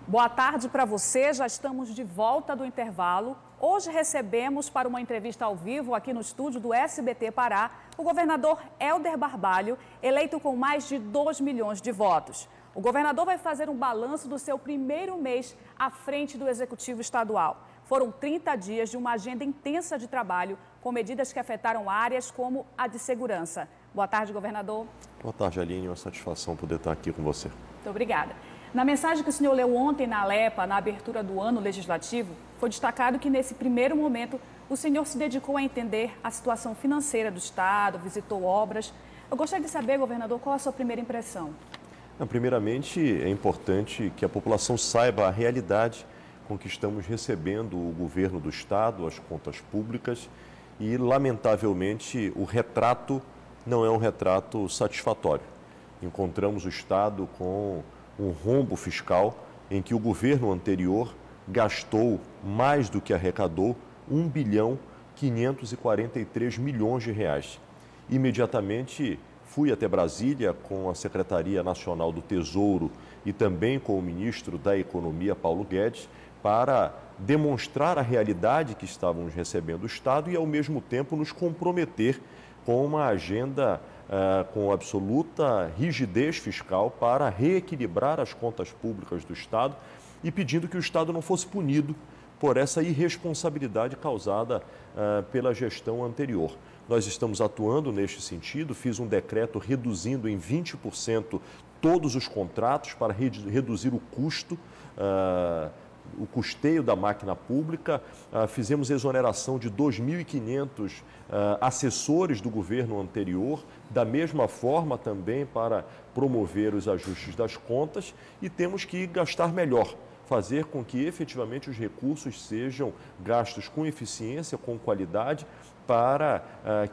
Boa tarde para você, já estamos de volta do intervalo. Hoje recebemos para uma entrevista ao vivo aqui no estúdio do SBT Pará o governador Hélder Barbalho, eleito com mais de 2 milhões de votos. O governador vai fazer um balanço do seu primeiro mês à frente do Executivo Estadual. Foram 30 dias de uma agenda intensa de trabalho, com medidas que afetaram áreas como a de segurança. Boa tarde, governador. Boa tarde, Aline. É uma satisfação poder estar aqui com você. Muito obrigada. Na mensagem que o senhor leu ontem na Alepa, na abertura do ano legislativo, foi destacado que nesse primeiro momento o senhor se dedicou a entender a situação financeira do Estado, visitou obras. Eu gostaria de saber, governador, qual a sua primeira impressão? Primeiramente, é importante que a população saiba a realidade com que estamos recebendo o governo do Estado, as contas públicas e, lamentavelmente, o retrato não é um retrato satisfatório. Encontramos o Estado com um rombo fiscal em que o governo anterior gastou mais do que arrecadou, 1,543 bilhões de reais. Imediatamente fui até Brasília com a Secretaria Nacional do Tesouro e também com o ministro da Economia, Paulo Guedes, para demonstrar a realidade que estávamos recebendo do Estado e, ao mesmo tempo, nos comprometer com uma agenda com absoluta rigidez fiscal para reequilibrar as contas públicas do Estado e pedindo que o Estado não fosse punido por essa irresponsabilidade causada pela gestão anterior. Nós estamos atuando neste sentido, fiz um decreto reduzindo em 20% todos os contratos para reduzir o custo, o custeio da máquina pública, fizemos exoneração de 2.500 assessores do governo anterior, da mesma forma também para promover os ajustes das contas e temos que gastar melhor, fazer com que efetivamente os recursos sejam gastos com eficiência, com qualidade, para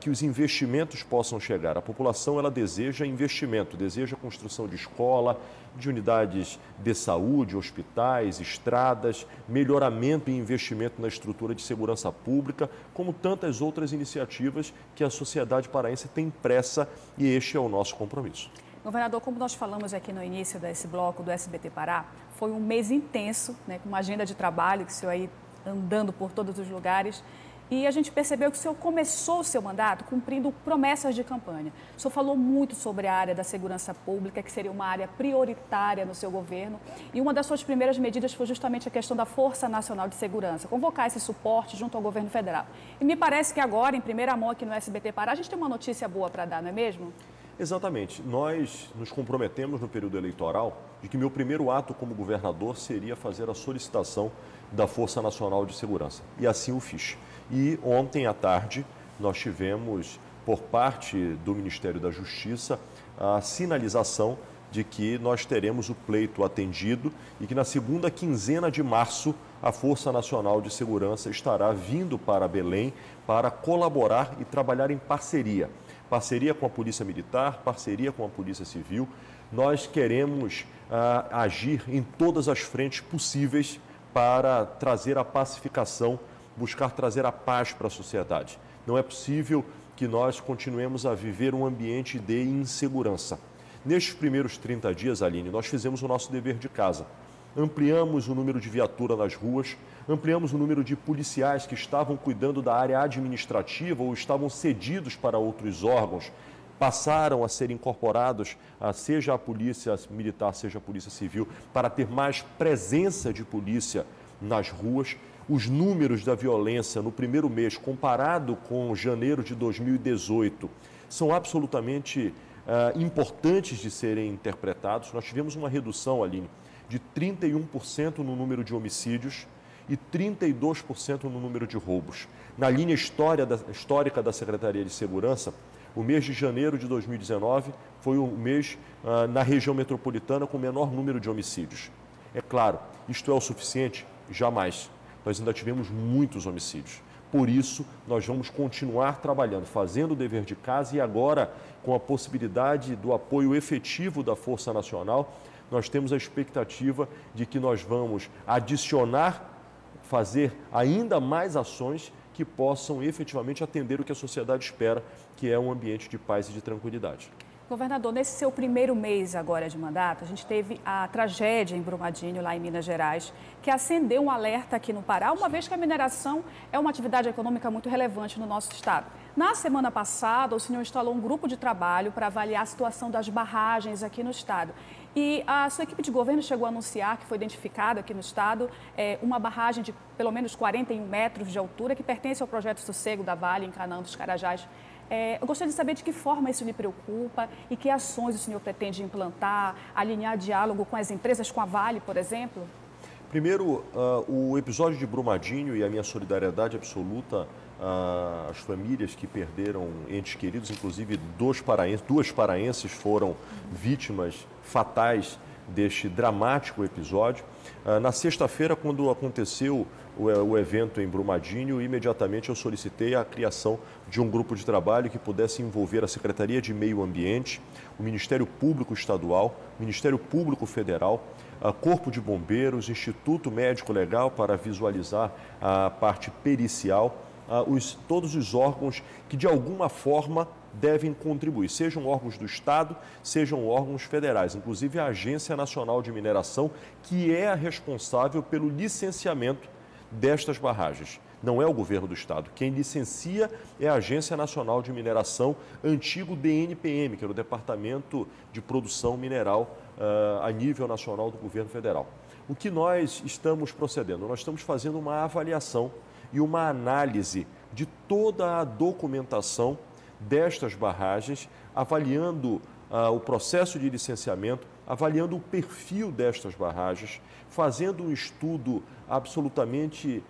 que os investimentos possam chegar. A população ela deseja investimento, deseja construção de escola, de unidades de saúde, hospitais, estradas, melhoramento e investimento na estrutura de segurança pública, como tantas outras iniciativas que a sociedade paraense tem pressa e este é o nosso compromisso. Governador, como nós falamos aqui no início desse bloco do SBT Pará, foi um mês intenso, né, com uma agenda de trabalho, que o senhor aí andando por todos os lugares. E a gente percebeu que o senhor começou o seu mandato cumprindo promessas de campanha. O senhor falou muito sobre a área da segurança pública, que seria uma área prioritária no seu governo. E uma das suas primeiras medidas foi justamente a questão da Força Nacional de Segurança, convocar esse suporte junto ao governo federal. E me parece que agora, em primeira mão aqui no SBT Pará, a gente tem uma notícia boa para dar, não é mesmo? Exatamente. Nós nos comprometemos no período eleitoral de que meu primeiro ato como governador seria fazer a solicitação da Força Nacional de Segurança. E assim o fiz. E ontem à tarde nós tivemos, por parte do Ministério da Justiça, a sinalização de que nós teremos o pleito atendido e que na segunda quinzena de março a Força Nacional de Segurança estará vindo para Belém para colaborar e trabalhar em parceria. Parceria com a Polícia Militar, parceria com a Polícia Civil. Nós queremos agir em todas as frentes possíveis para trazer a pacificação, buscar trazer a paz para a sociedade. Não é possível que nós continuemos a viver um ambiente de insegurança. Nestes primeiros 30 dias, Aline, nós fizemos o nosso dever de casa. Ampliamos o número de viatura nas ruas, ampliamos o número de policiais que estavam cuidando da área administrativa ou estavam cedidos para outros órgãos, passaram a ser incorporados, seja a Polícia Militar, seja a Polícia Civil, para ter mais presença de polícia nas ruas. Os números da violência no primeiro mês, comparado com janeiro de 2018, são absolutamente importantes de serem interpretados. Nós tivemos uma redução, Aline, de 31% no número de homicídios e 32% no número de roubos. Na linha histórica da Secretaria de Segurança, o mês de janeiro de 2019 foi o mês na região metropolitana com o menor número de homicídios. É claro, isto é o suficiente? Jamais. Nós ainda tivemos muitos homicídios. Por isso, nós vamos continuar trabalhando, fazendo o dever de casa e agora, com a possibilidade do apoio efetivo da Força Nacional, nós temos a expectativa de que nós vamos adicionar, fazer ainda mais ações que possam efetivamente atender o que a sociedade espera, que é um ambiente de paz e de tranquilidade. Governador, nesse seu primeiro mês agora de mandato, a gente teve a tragédia em Brumadinho, lá em Minas Gerais, que acendeu um alerta aqui no Pará, uma vez que a mineração é uma atividade econômica muito relevante no nosso estado. Na semana passada, o senhor instalou um grupo de trabalho para avaliar a situação das barragens aqui no estado. E a sua equipe de governo chegou a anunciar que foi identificada aqui no estado uma barragem de pelo menos 41 metros de altura que pertence ao projeto Sossego da Vale, em Canaã dos Carajás. Eu gostaria de saber de que forma isso lhe preocupa e que ações o senhor pretende implantar, alinhar diálogo com as empresas, com a Vale, por exemplo? Primeiro, o episódio de Brumadinho e a minha solidariedade absoluta às famílias que perderam entes queridos, inclusive duas paraenses foram vítimas fatais deste dramático episódio. Na sexta-feira, quando aconteceu o evento em Brumadinho, imediatamente eu solicitei a criação de um grupo de trabalho que pudesse envolver a Secretaria de Meio Ambiente, o Ministério Público Estadual, o Ministério Público Federal, Corpo de Bombeiros, Instituto Médico Legal para visualizar a parte pericial, todos os órgãos que de alguma forma devem contribuir, sejam órgãos do Estado, sejam órgãos federais, inclusive a Agência Nacional de Mineração, que é a responsável pelo licenciamento destas barragens. Não é o governo do Estado. Quem licencia é a Agência Nacional de Mineração, antigo DNPM, que era o Departamento de Produção Mineral a nível nacional do governo federal. O que nós estamos procedendo? Nós estamos fazendo uma avaliação e uma análise de toda a documentação destas barragens, avaliando o processo de licenciamento, avaliando o perfil destas barragens, fazendo um estudo absolutamente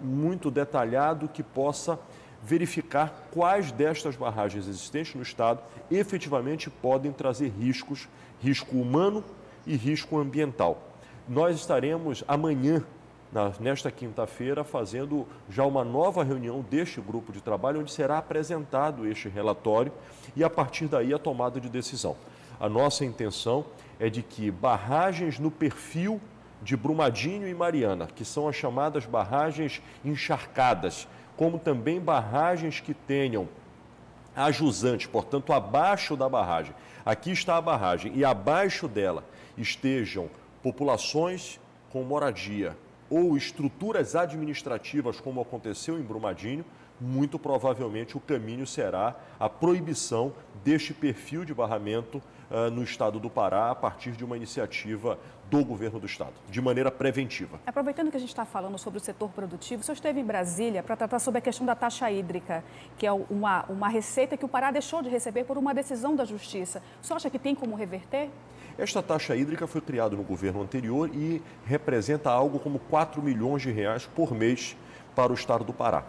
muito detalhado que possa verificar quais destas barragens existentes no estado efetivamente podem trazer riscos, risco humano e risco ambiental. Nós estaremos amanhã, nesta quinta-feira, fazendo já uma nova reunião deste grupo de trabalho, onde será apresentado este relatório e, a partir daí, a tomada de decisão. A nossa intenção é de que barragens no perfil de Brumadinho e Mariana, que são as chamadas barragens encharcadas, como também barragens que tenham a jusante, portanto, abaixo da barragem. Aqui está a barragem e abaixo dela estejam populações com moradia ou estruturas administrativas, como aconteceu em Brumadinho, muito provavelmente o caminho será a proibição deste perfil de barramento no estado do Pará, a partir de uma iniciativa do governo do estado, de maneira preventiva. Aproveitando que a gente está falando sobre o setor produtivo, o senhor esteve em Brasília para tratar sobre a questão da taxa hídrica, que é uma receita que o Pará deixou de receber por uma decisão da Justiça. O senhor acha que tem como reverter? Esta taxa hídrica foi criada no governo anterior e representa algo como 4 milhões de reais por mês para o estado do Pará.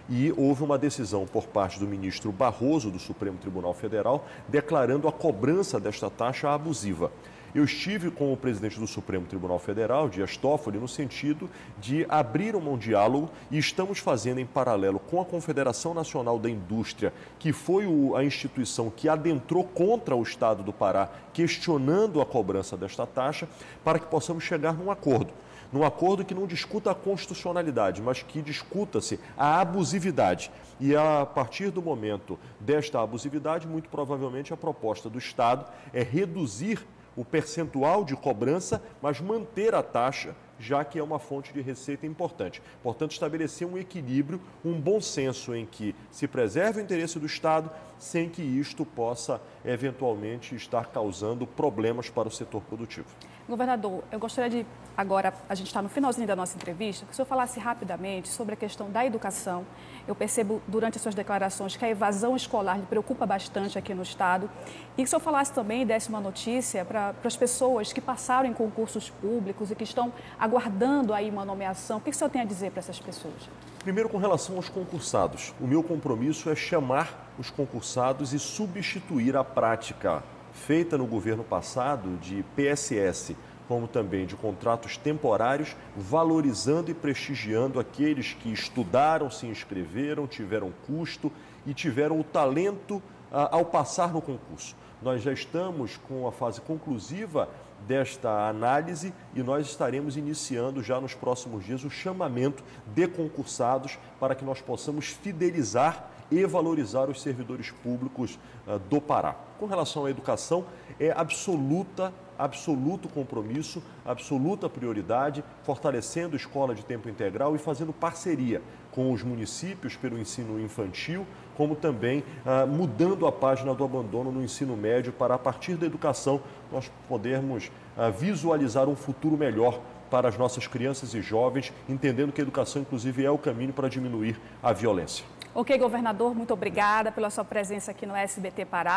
E houve uma decisão por parte do ministro Barroso, do Supremo Tribunal Federal, declarando a cobrança desta taxa abusiva. Eu estive com o presidente do Supremo Tribunal Federal, Dias Toffoli, no sentido de abrir um diálogo e estamos fazendo em paralelo com a Confederação Nacional da Indústria, que foi a instituição que adentrou contra o Estado do Pará, questionando a cobrança desta taxa, para que possamos chegar num acordo que não discuta a constitucionalidade, mas que discuta-se a abusividade. E a partir do momento desta abusividade, muito provavelmente a proposta do Estado é reduzir o percentual de cobrança, mas manter a taxa, já que é uma fonte de receita importante. Portanto, estabelecer um equilíbrio, um bom senso em que se preserve o interesse do Estado, sem que isto possa, eventualmente, estar causando problemas para o setor produtivo. Governador, eu gostaria de, agora, a gente está no finalzinho da nossa entrevista, que o senhor falasse rapidamente sobre a questão da educação. Eu percebo, durante as suas declarações, que a evasão escolar lhe preocupa bastante aqui no estado. E que o senhor falasse também, desse uma notícia para as pessoas que passaram em concursos públicos e que estão aguardando aí uma nomeação. O que o senhor tem a dizer para essas pessoas? Primeiro, com relação aos concursados, o meu compromisso é chamar os concursados e substituir a prática feita no governo passado de PSS, como também de contratos temporários, valorizando e prestigiando aqueles que estudaram, se inscreveram, tiveram custo e tiveram o talento ao passar no concurso. Nós já estamos com a fase conclusiva desta análise e nós estaremos iniciando já nos próximos dias o chamamento de concursados para que nós possamos fidelizar e valorizar os servidores públicos do Pará. Com relação à educação, é absoluto compromisso, absoluta prioridade, fortalecendo a escola de tempo integral e fazendo parceria com os municípios pelo ensino infantil, como também mudando a página do abandono no ensino médio para, a partir da educação, nós podermos visualizar um futuro melhor para as nossas crianças e jovens, entendendo que a educação, inclusive, é o caminho para diminuir a violência. Ok, governador, muito obrigada pela sua presença aqui no SBT Pará.